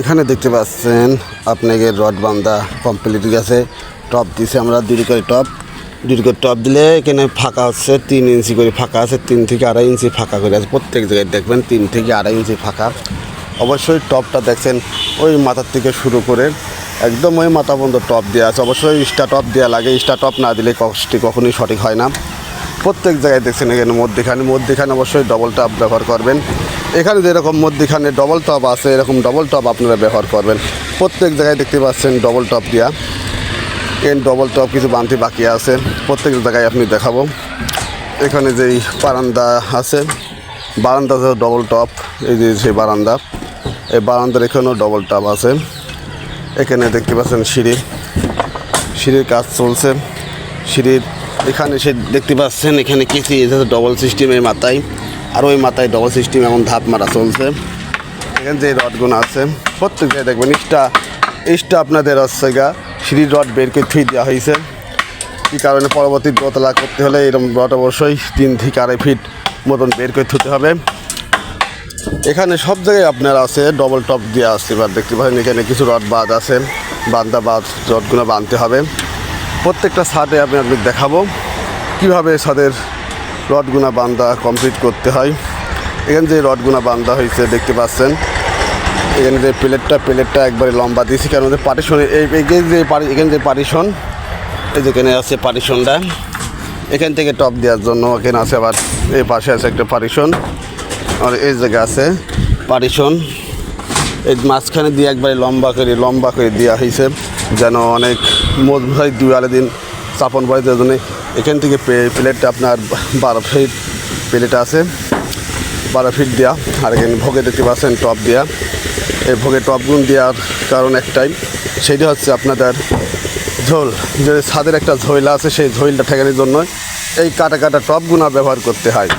এখানে দেখতে পাচ্ছেন আপনাকে রড বান্ধা কমপ্লিট গেছে। টপ দিছে আমরা দুই করে টপ দিলে এখানে ফাঁকা হচ্ছে 3 ইঞ্চি করে ফাঁকা আছে, 3 থেকে 2.5 ইঞ্চি ফাঁকা করে আছে। প্রত্যেক জায়গায় দেখবেন 3 থেকে 2.5 ইঞ্চি ফাঁকা। অবশ্যই টপটা দেখছেন ওই মাথার থেকে শুরু করে একদম ওই মাথা পর্যন্ত টপ দেওয়া আছে। অবশ্যই স্টার টপ দেওয়া লাগে, স্টার টপ না দিলে কাজটি কখনোই সঠিক হয় না। প্রত্যেক জায়গায় দেখছেন এখানে মধ্যখানে অবশ্যই ডবল টপ ব্যবহার করবেন। এখানে যেরকম মধ্যখানে ডবল টপ আছে এরকম ডবল টপ আপনারা ব্যবহার করবেন। প্রত্যেক জায়গায় দেখতে পাচ্ছেন ডবল টপ দেওয়া। এই ডবল টপ কিছু বানতি বাকি আছে, প্রত্যেক জায়গায় আপনি দেখাবো। এখানে যেই বারান্দা আছে, বারান্দা ডবল টপ, এই যে সেই বারান্দা, এই বারান্দার এখানেও ডবল টপ আছে। এখানে দেখতে পাচ্ছেন সিঁড়ির কাজ চলছে। সিঁড়ির এখানে সে দেখতে পাচ্ছেন এখানে কেসি ডবল সিস্টেমের মাথায়, আর ওই মাথায় ডবল সিস্টেম এমন ধাপ মারা চলছে। এখানে যে রডগুলো আছে প্রত্যেক জায়গায় দেখবেন ইস্টা আপনাদের হচ্ছে সিঁড়ির রড বের করে থুই দেওয়া হয়েছে। কী কারণে পরবর্তী দোতলা করতে হলে এরকম রড অবশ্যই 3 থেকে 2.5 ফিট মতন বের করে থুতে হবে। এখানে সব জায়গায় আপনার আছে ডবল টপ দেওয়া আছে। এবার দেখতে পাচ্ছেন এখানে কিছু রড বাদ আছে, রডগুলো বাঁধতে হবে। প্রত্যেকটা ছাদে আমি দেখাবো কীভাবে ছাদের রডগুনা বান্ধা কমপ্লিট করতে হয়। এখানে যে রডগুনা বান্ধা হয়েছে দেখতে পাচ্ছেন, এখানে যে প্লেটটা একবারে লম্বা দিয়েছি, কারণ পার্টিশনে এখানে যে পার্টিশন, এই যেখানে আছে পার্টিশনটা, এখান থেকে টপ দেওয়ার জন্য এখানে আছে। আবার এই পাশে আছে একটা পার্টিশন, আর এই জায়গায় আছে পার্টিশন। এই মাঝখানে দিয়ে একবারে লম্বা করে দেওয়া হয়েছে, যেন অনেক মজবুত দুয়ালে দিন চাপন পড়ে দেওয়ার জন্য। এখান থেকে প্লেটটা আপনার 12 ফিট প্লেট আছে, 12 ফিট দেওয়া। আর এখানে ভোগে দেখতে পাচ্ছেন টপ দেওয়া। এই ভোগে টপগুলো দেওয়ার কারণ একটাই, সেটা হচ্ছে আপনাদের ঝোল, যে ছাদের একটা ঝোল আছে সেই ঝোলটা ঠেকানোর জন্য এই কাটা টপগুলো ব্যবহার করতে হয়।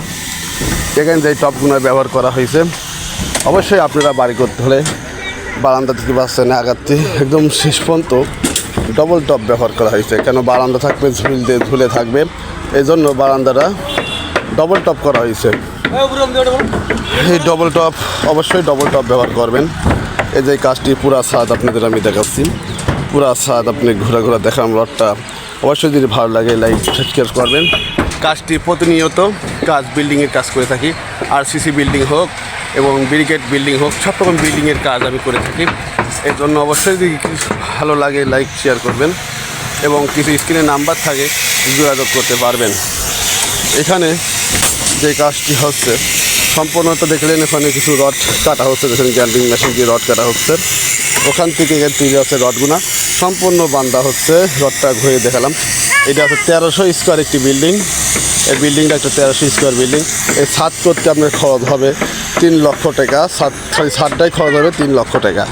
এখানে যে টপগুলো ব্যবহার করা হয়েছে, অবশ্যই আপনারা বাড়ি করতে হলে বারান্দা দেখতে পাচ্ছেন আগাতে একদম শেষ পর্যন্ত ডবল টপ ব্যবহার করা হয়েছে। কেন বারান্দা থাকবে ঝুলে থাকবে, এই জন্য বারান্দাটা ডবল টপ করা হয়েছে। এই ডবল টপ অবশ্যই ডবল টপ ব্যবহার করবেন। এই যে কাজটি পুরা ছাদ আপনাদের আমি দেখাচ্ছি, পুরা ছাদ আপনি ঘোরা দেখাম। রডটা অবশ্যই যদি ভালো লাগে লাইক সাবস্ক্রাইব করবেন। কাজটি প্রতিনিয়ত বিল্ডিংয়ের কাজ করে থাকি, RCC বিল্ডিং হোক এবং ব্রিগেড বিল্ডিং হোক, সব রকম বিল্ডিংয়ের কাজ আমি করে থাকি। এর জন্য অবশ্যই যদি ভালো লাগে লাইক শেয়ার করবেন এবং কিছু স্ক্রিনে নাম্বার থাকে যোগাযোগ করতে পারবেন। এখানে যে কাজটি হচ্ছে সম্পূর্ণত দেখলেন, এখানে কিছু রড কাটা হচ্ছে, দেখেন গ্যান্ডিং মেশিন দিয়ে রড কাটা হচ্ছে। ওখান থেকে তৈরি হচ্ছে রডগুনা সম্পূর্ণ বান্ধা হচ্ছে। রডটা ঘুরে দেখালাম। এটা হচ্ছে 1300 স্কোয়ার একটি বিল্ডিং। এই বিল্ডিংটা একটা 1300 স্কোয়ার বিল্ডিং। এই ছাদ করতে আপনার খরচ হবে 3 লক্ষ টাকা। ছাদটাই খরচ হবে 3 লক্ষ টাকা।